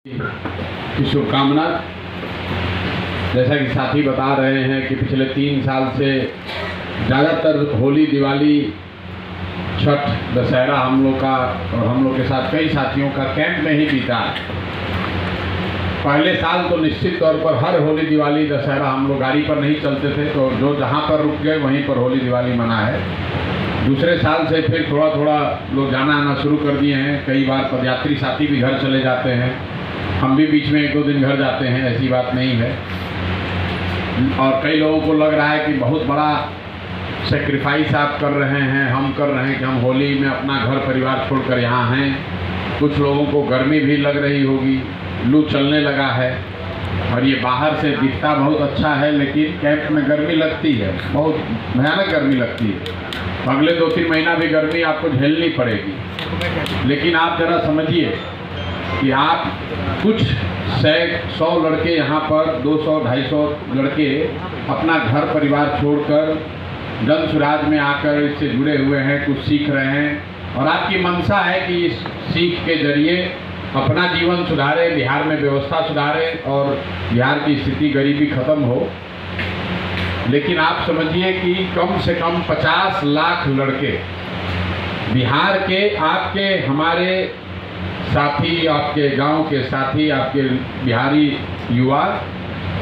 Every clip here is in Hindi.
की शुभकामना। जैसा कि साथी बता रहे हैं कि पिछले 3 साल से ज़्यादातर होली, दिवाली, छठ, दशहरा हम लोग का और हम लोग के साथ कई साथियों का कैंप में ही बीता। पहले साल तो निश्चित तौर पर हर होली, दिवाली, दशहरा हम लोग गाड़ी पर नहीं चलते थे, तो जो जहाँ पर रुक गए वहीं पर होली, दिवाली मना है। दूसरे साल से फिर थोड़ा थोड़ा लोग जाना आना शुरू कर दिए हैं। कई बार पदयात्री साथी भी घर चले जाते हैं, हम भी बीच में 1-2 दिन घर जाते हैं, ऐसी बात नहीं है। और कई लोगों को लग रहा है कि बहुत बड़ा सेक्रीफाइस आप कर रहे हैं, हम कर रहे हैं कि हम होली में अपना घर परिवार छोड़कर यहाँ हैं। कुछ लोगों को गर्मी भी लग रही होगी, लू चलने लगा है और ये बाहर से दिखता बहुत अच्छा है, लेकिन कैंप में गर्मी लगती है, बहुत भयानक गर्मी लगती है। अगले 2-3 महीना भी गर्मी आपको झेलनी पड़ेगी। लेकिन आप जरा समझिए कि आप कुछ 100 लड़के यहाँ पर 200-250 लड़के अपना घर परिवार छोड़कर जन सुराज में आकर इससे जुड़े हुए हैं, कुछ सीख रहे हैं और आपकी मंशा है कि इस सीख के जरिए अपना जीवन सुधारे, बिहार में व्यवस्था सुधारे और बिहार की स्थिति, गरीबी खत्म हो। लेकिन आप समझिए कि कम से कम 50 लाख लड़के बिहार के, आपके, हमारे साथी, आपके गांव के साथी, आपके बिहारी युवा,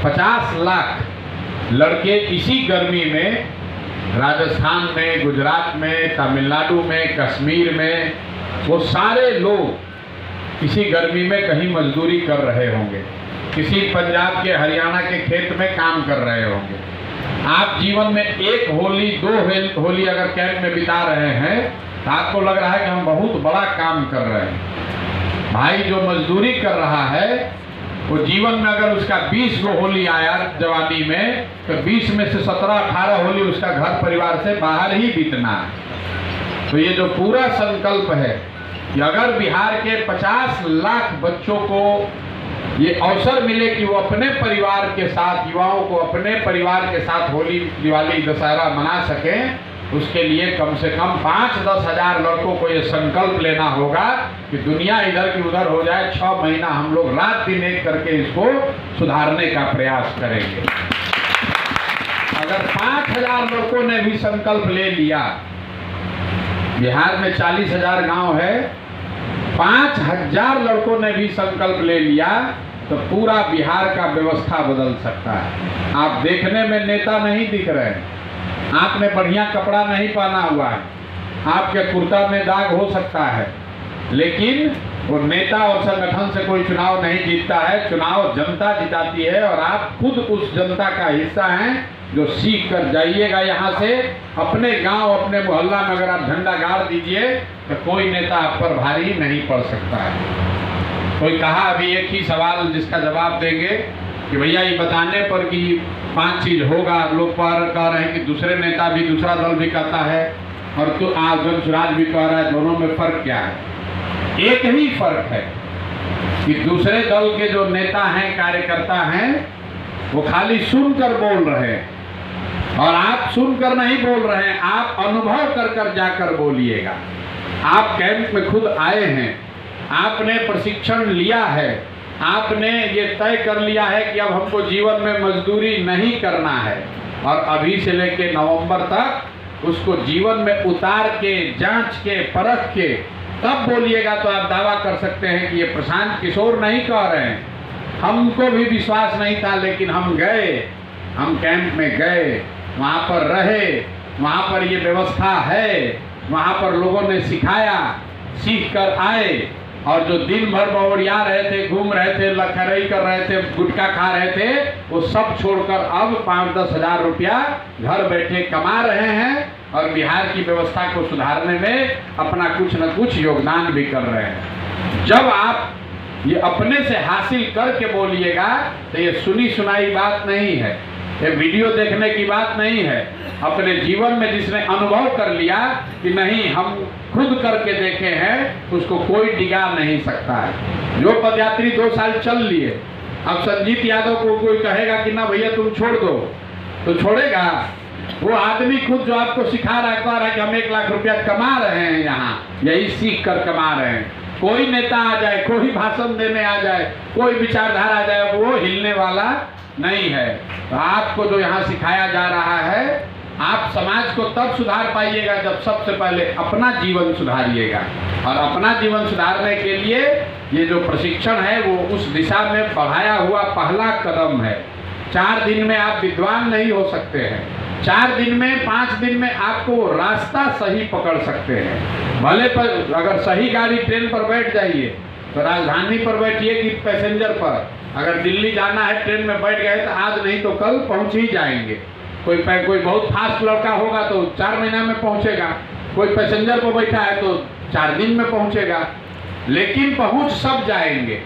50 लाख लड़के इसी गर्मी में राजस्थान में, गुजरात में, तमिलनाडु में, कश्मीर में, वो सारे लोग इसी गर्मी में कहीं मजदूरी कर रहे होंगे, किसी पंजाब के, हरियाणा के खेत में काम कर रहे होंगे। आप जीवन में 1 होली, 2 होली अगर कैंप में बिता रहे हैं तो आपको लग रहा है कि हम बहुत बड़ा काम कर रहे हैं। भाई जो मजदूरी कर रहा है वो जीवन में अगर उसका 20 गो होली आया जवानी में, तो 20 में से 17-18 होली उसका घर परिवार से बाहर ही बीतना है। तो ये जो पूरा संकल्प है कि अगर बिहार के 50 लाख बच्चों को ये अवसर मिले कि वो अपने परिवार के साथ, युवाओं को अपने परिवार के साथ होली, दिवाली, दशहरा मना सकें, उसके लिए कम से कम 5-10 हज़ार लड़कों को ये संकल्प लेना होगा कि दुनिया इधर की उधर हो जाए, 6 महीना हम लोग रात दिन एक करके इसको सुधारने का प्रयास करेंगे। अगर 5,000 लड़कों ने भी संकल्प ले लिया, बिहार में 40,000 गांव है, 5,000 लड़कों ने भी संकल्प ले लिया तो पूरा बिहार का व्यवस्था बदल सकता है। आप देखने में नेता नहीं दिख रहे हैं, आपने बढ़िया कपड़ा नहीं पहना हुआ है, आपके कुर्ता में दाग हो सकता है, लेकिन वो नेता और संगठन से कोई चुनाव नहीं जीतता है। चुनाव जनता जिताती है और आप खुद उस जनता का हिस्सा हैं जो सीख कर जाइएगा। यहाँ से अपने गांव, अपने मोहल्ला में अगर आप झंडा गाड़ दीजिए तो कोई नेता आप पर भारी नहीं पड़ सकता है। कोई कहा अभी एक ही सवाल जिसका जवाब देंगे कि भैया ये बताने पर कि 5 चीज़ होगा, लोग कह रहे हैं कि दूसरे नेता भी, दूसरा दल भी कहता है और तो आज जन सुराज भी कह रहा है, दोनों में फ़र्क क्या है? एक ही फ़र्क है कि दूसरे दल के जो नेता हैं, कार्यकर्ता हैं, वो खाली सुनकर बोल रहे हैं और आप सुनकर नहीं बोल रहे हैं, आप अनुभव कर कर जाकर बोलिएगा। आप कैंप में खुद आए हैं, आपने प्रशिक्षण लिया है, आपने ये तय कर लिया है कि अब हमको जीवन में मजदूरी नहीं करना है और अभी से लेके नवंबर तक उसको जीवन में उतार के, जांच के, परख के तब बोलिएगा तो आप दावा कर सकते हैं कि ये प्रशांत किशोर नहीं कह रहे हैं। हमको भी विश्वास नहीं था, लेकिन हम गए, हम कैंप में गए, वहाँ पर रहे, वहाँ पर ये व्यवस्था है, वहाँ पर लोगों ने सिखाया, सीख कर आए और जो दिन भर बौड़िया रहे थे, घूम रहे थे, लखरई कर रहे थे, गुटखा खा रहे थे, वो सब छोड़कर अब 5-10 हज़ार रुपया घर बैठे कमा रहे हैं और बिहार की व्यवस्था को सुधारने में अपना कुछ न कुछ योगदान भी कर रहे हैं। जब आप ये अपने से हासिल करके बोलिएगा तो ये सुनी सुनाई बात नहीं है, ये वीडियो देखने की बात नहीं है। अपने जीवन में जिसने अनुभव कर लिया कि नहीं हम खुद करके देखे हैं, उसको कोई डिगा नहीं सकता है। जो पदयात्री 2 साल चल लिए, अब संजीत यादव को कोई कहेगा कि ना भैया तुम छोड़ दो तो छोड़ेगा? वो आदमी खुद जो आपको सिखा रहा है, कह रहा है कि हम 1 लाख रुपया कमा रहे हैं, यहाँ यही सीख कर कमा रहे हैं। कोई नेता आ जाए, कोई भाषण देने आ जाए, कोई विचारधारा आ जाए, वो हिलने वाला नहीं है। तो आपको जो यहाँ सिखाया जा रहा है, आप समाज को तब सुधार पाइएगा जब सबसे पहले अपना जीवन सुधारिएगा। और अपना जीवन सुधारने के लिए ये जो प्रशिक्षण है वो उस दिशा में बढ़ाया हुआ पहला कदम है। 4 दिन में आप विद्वान नहीं हो सकते हैं, 4 दिन में 5 दिन में आपको रास्ता सही पकड़ सकते हैं। भले पर अगर सही गाड़ी ट्रेन पर बैठ जाइए तो राजधानी पर बैठिए कि पैसेंजर पर। अगर दिल्ली जाना है ट्रेन में बैठ गए तो आज नहीं तो कल पहुंच ही जाएंगे। कोई बहुत फास्ट लड़का होगा तो 4 महीना में पहुंचेगा, कोई पैसेंजर पर बैठा है तो 4 दिन में पहुंचेगा, लेकिन पहुंच सब जाएंगे।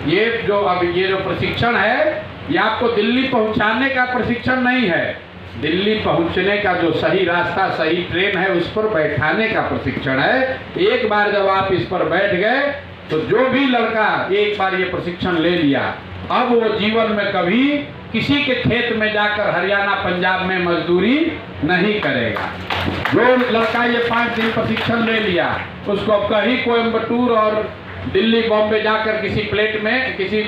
ये जो प्रशिक्षण है ये आपको दिल्ली पहुंचाने का प्रशिक्षण नहीं है, दिल्ली पहुंचने का जो सही रास्ता, सही ट्रेन है उस पर बैठाने का प्रशिक्षण है। एक बार जब आप इस पर बैठ गए तो जो भी लड़का एक बार ये प्रशिक्षण ले लिया, अब वो जीवन में कभी किसी के खेत में जाकर हरियाणा पंजाब में मजदूरी नहीं करेगा। जो लड़का ये 5 दिन प्रशिक्षण ले लिया उसको अब कहीं कोयम्बटूर और दिल्ली बॉम्बे जाकर किसी प्लेट में, किसी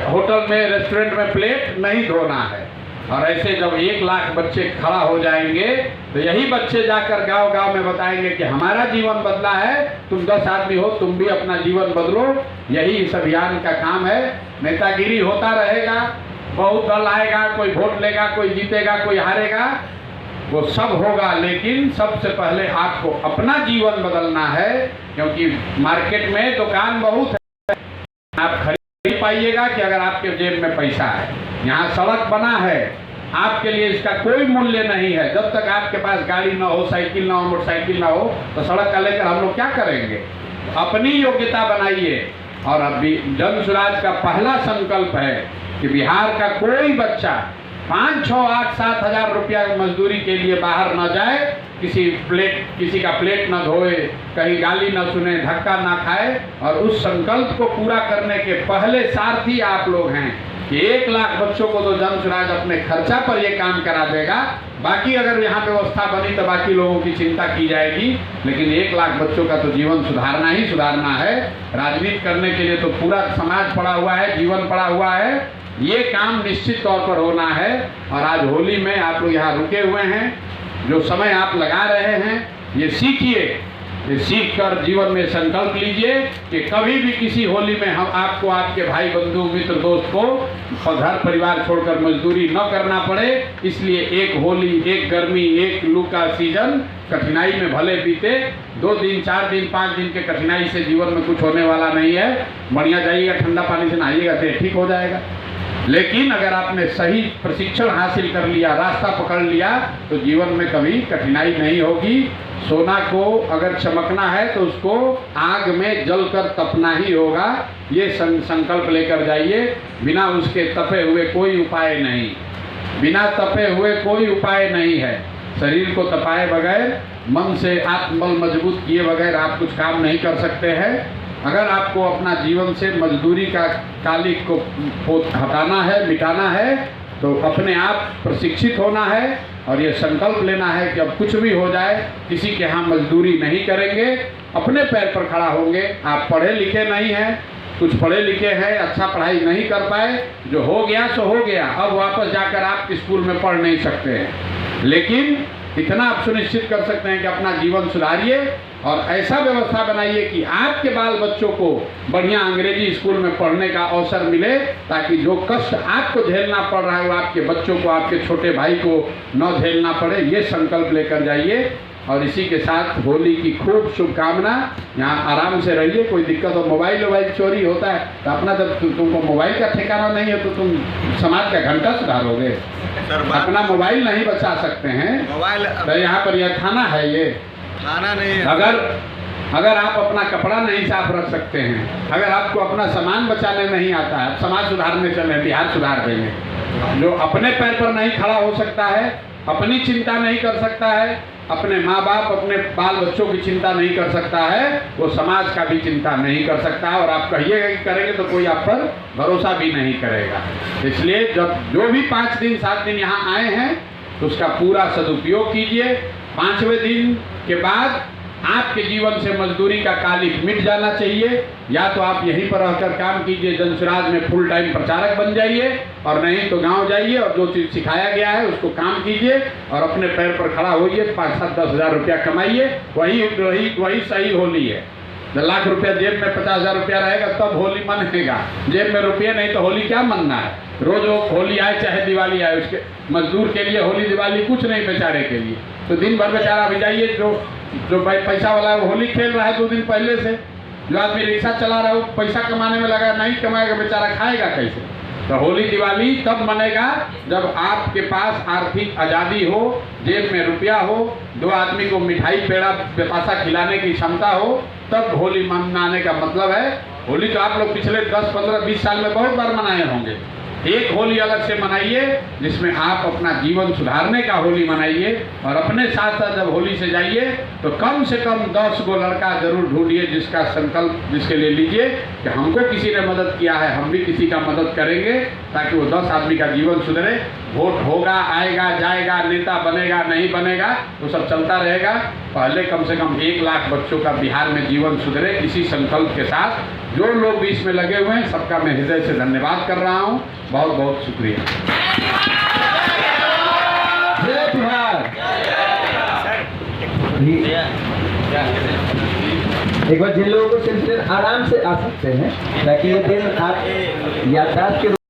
होटल में, रेस्टोरेंट में प्लेट नहीं धोना है। और ऐसे जब 1 लाख बच्चे खड़ा हो जाएंगे तो यही बच्चे जाकर गांव-गांव में बताएंगे कि हमारा जीवन बदला है, तुम 10 आदमी हो, तुम भी अपना जीवन बदलो। यही इस अभियान का काम है। नेतागिरी होता रहेगा, बहुत दल आएगा, कोई वोट लेगा, कोई जीतेगा, कोई हारेगा, वो सब होगा, लेकिन सबसे पहले आपको अपना जीवन बदलना है। क्योंकि मार्केट में दुकान बहुत है, आप खरीद पाइएगा कि अगर आपके जेब में पैसा है। यहाँ सड़क बना है, आपके लिए इसका कोई मूल्य नहीं है। जब तक आपके पास गाड़ी ना हो, साइकिल ना हो, मोटरसाइकिल ना हो, तो सड़क का लेकर हम लोग क्या करेंगे? अपनी योग्यता बनाइए। और अभी जन स्वराज का पहला संकल्प है कि बिहार का कोई बच्चा 5, 6, 8, 7 हज़ार रुपया मजदूरी के लिए बाहर न जाए, किसी का प्लेट न धोए, कहीं गाली न सुने, धक्का ना खाए। और उस संकल्प को पूरा करने के पहले सारथी आप लोग हैं कि 1 लाख बच्चों को तो जन स्वराज अपने खर्चा पर ये काम करा देगा। बाकी अगर यहाँ व्यवस्था बनी तो बाकी लोगों की चिंता की जाएगी, लेकिन 1 लाख बच्चों का तो जीवन सुधारना ही सुधारना है। राजनीति करने के लिए तो पूरा समाज पड़ा हुआ है, जीवन पड़ा हुआ है, ये काम निश्चित तौर पर होना है। और आज होली में आप लोग यहाँ रुके हुए हैं, जो समय आप लगा रहे हैं ये सीखिए, ये सीख कर जीवन में संकल्प लीजिए कि कभी भी किसी होली में हम आपको, आपके भाई बंधु मित्र दोस्त को घर परिवार छोड़कर मजदूरी न करना पड़े। इसलिए एक होली, एक गर्मी, एक लू का सीजन कठिनाई में भले बीते, 2 दिन 4 दिन 5 दिन के कठिनाई से जीवन में कुछ होने वाला नहीं है। बढ़िया जाइएगा, ठंडा पानी से नहाइएगा, देह ठीक हो जाएगा। लेकिन अगर आपने सही प्रशिक्षण हासिल कर लिया, रास्ता पकड़ लिया, तो जीवन में कभी कठिनाई नहीं होगी। सोना को अगर चमकना है तो उसको आग में जलकर तपना ही होगा। ये संकल्प लेकर जाइए। बिना उसके तपे हुए कोई उपाय नहीं, बिना तपे हुए कोई उपाय नहीं है। शरीर को तपाए बगैर, मन से आत्मबल मजबूत किए बगैर आप कुछ काम नहीं कर सकते हैं। अगर आपको अपना जीवन से मजदूरी का कालिक को हटाना है, मिटाना है, तो अपने आप प्रशिक्षित होना है और ये संकल्प लेना है कि अब कुछ भी हो जाए किसी के यहाँ मजदूरी नहीं करेंगे, अपने पैर पर खड़ा होंगे। आप पढ़े लिखे नहीं हैं, कुछ पढ़े लिखे हैं, अच्छा पढ़ाई नहीं कर पाए, जो हो गया सो हो गया, अब वापस जाकर आप स्कूल में पढ़ नहीं सकते हैं। लेकिन इतना आप सुनिश्चित कर सकते हैं कि अपना जीवन सुधारिए और ऐसा व्यवस्था बनाइए कि आपके बाल बच्चों को बढ़िया अंग्रेजी स्कूल में पढ़ने का अवसर मिले, ताकि जो कष्ट आपको झेलना पड़ रहा है वो आपके बच्चों को, आपके छोटे भाई को न झेलना पड़े। ये संकल्प लेकर जाइए। और इसी के साथ होली की खूब शुभकामना। यहाँ आराम से रहिए, कोई दिक्कत हो, मोबाइल चोरी होता है तो अपना, जब तुमको मोबाइल का ठिकाना नहीं है तो तुम समाज का घंटा सुधारोगे? अपना मोबाइल नहीं बचा सकते हैं मोबाइल। तो यहाँ पर यह थाना है, ये थाना नहीं है। अगर आप अपना कपड़ा नहीं साफ रख सकते हैं, अगर आपको अपना सामान बचाने नहीं आता है, समाज सुधारने चले, बिहार सुधार देंगे। जो अपने पैर पर नहीं खड़ा हो सकता है, अपनी चिंता नहीं कर सकता है, अपने माँ बाप, अपने बाल बच्चों की चिंता नहीं कर सकता है, वो समाज का भी चिंता नहीं कर सकता है। और आप कहिएगा कि करेंगे तो कोई आप पर भरोसा भी नहीं करेगा। इसलिए जब जो भी 5 दिन 7 दिन यहाँ आए हैं तो उसका पूरा सदुपयोग कीजिए। 5वें दिन के बाद आपके जीवन से मजदूरी का कालिक मिट जाना चाहिए। या तो आप यहीं पर रहकर काम कीजिए, जनसुराज में फुल टाइम प्रचारक बन जाइए, और नहीं तो गांव जाइए और जो चीज़ सिखाया गया है उसको काम कीजिए और अपने पैर पर खड़ा होइए, 5-7-10 हज़ार रुपया कमाइए। वही सही होली है। 10 लाख रुपया जेब में 50,000 रुपया रहेगा तब होली मनेगा। जेब में रुपये नहीं तो होली क्या मनना है। रोज होली आए चाहे दिवाली आए, उसके मजदूर के लिए होली दिवाली कुछ नहीं, बेचारे के लिए तो दिन भर बेचारा भी जाइए। जो भाई पैसा वाला है वो होली खेल रहा है 2 दिन पहले से। जो आदमी रिक्शा चला रहा है वो पैसा कमाने में लगा, नहीं कमाएगा बेचारा, खाएगा कैसे। तो होली दिवाली तब मनेगा जब आपके पास आर्थिक आज़ादी हो, जेब में रुपया हो, 2 आदमी को मिठाई पेड़ा बेपासा खिलाने की क्षमता हो, तब होली मनाने का मतलब है। होली तो आप लोग पिछले 10, 15, 20 साल में बहुत बार मनाए होंगे। एक होली अलग से मनाइए जिसमें आप अपना जीवन सुधारने का होली मनाइए, और अपने साथ साथ जब होली से जाइए तो कम से कम 10 गो लड़का जरूर ढूंढिए जिसका संकल्प जिसके लिए लीजिए कि हमको किसी ने मदद किया है, हम भी किसी का मदद करेंगे, ताकि वो 10 आदमी का जीवन सुधरे। वोट होगा, आएगा, जाएगा, नेता बनेगा, नहीं बनेगा, वो सब चलता रहेगा। पहले कम से कम 1 लाख बच्चों का बिहार में जीवन सुधरे, इसी संकल्प के साथ जो लोग भी इसमें लगे हुए हैं सबका मैं हृदय से धन्यवाद कर रहा हूँ। बहुत बहुत शुक्रिया। जय बिहार। एक बार जिन लोगों को सिलसिले आराम से आ सकते हैं ताकि ये दिन आप याददाश्त के